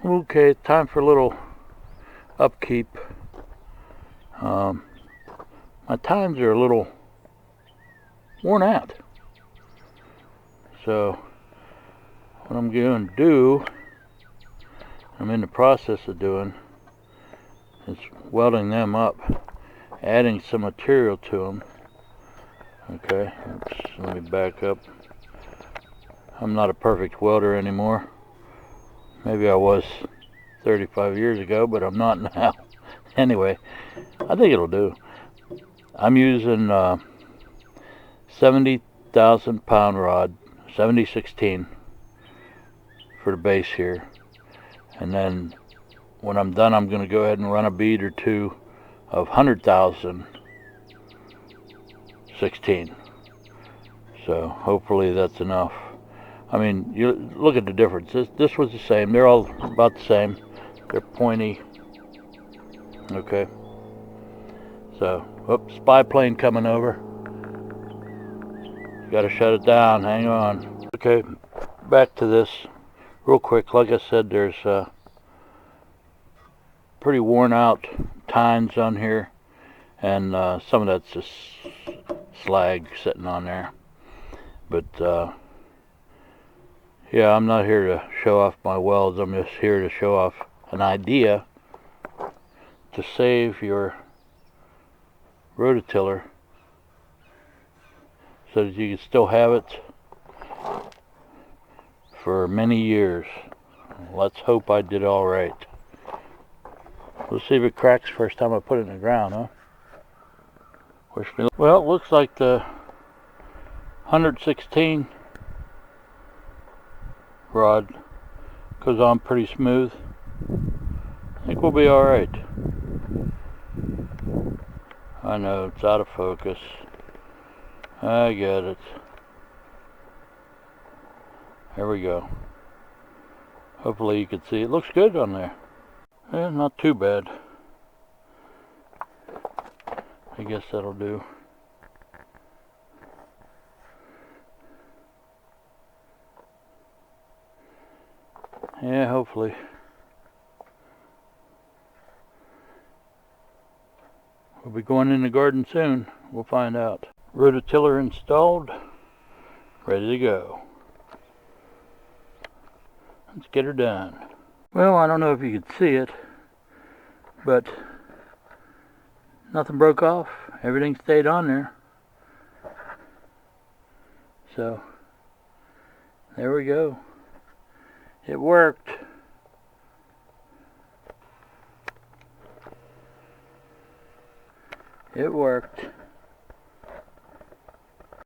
Okay, time for a little upkeep. My tines are a little worn out. So what I'm going to do, I'm in the process of doing, is welding them up, adding some material to them. Okay, oops, let me back up. I'm not a perfect welder anymore. Maybe I was 35 years ago, but I'm not now. Anyway, I think it'll do. I'm using 70,000 pound rod, 70/16 for the base here. And then when I'm done, I'm going to go ahead and run a bead or two of 100,000/16. So hopefully that's enough. I mean, you look at the difference. This was the same. They're all about the same. They're pointy. Okay. So, oops, spy plane coming over. Gotta shut it down. Hang on. Okay, back to this real quick. Like I said, there's pretty worn out tines on here, and some of that's just slag sitting on there. But yeah, I'm not here to show off my welds. I'm just here to show off an idea to save your rototiller so that you can still have it for many years. Let's hope I did all right. Let's see if it cracks first time I put it in the ground, huh? Well, it looks like the 116 rod goes on pretty smooth. I think we'll be all right. I know it's out of focus. I get it. There we go. Hopefully you can see it. Looks good on there. Yeah, not too bad. I guess that'll do. Yeah, hopefully. We'll be going in the garden soon. We'll find out. Rototiller installed. Ready to go. Let's get her done. Well, I don't know if you could see it, but nothing broke off. Everything stayed on there. So, there we go. It worked. It worked.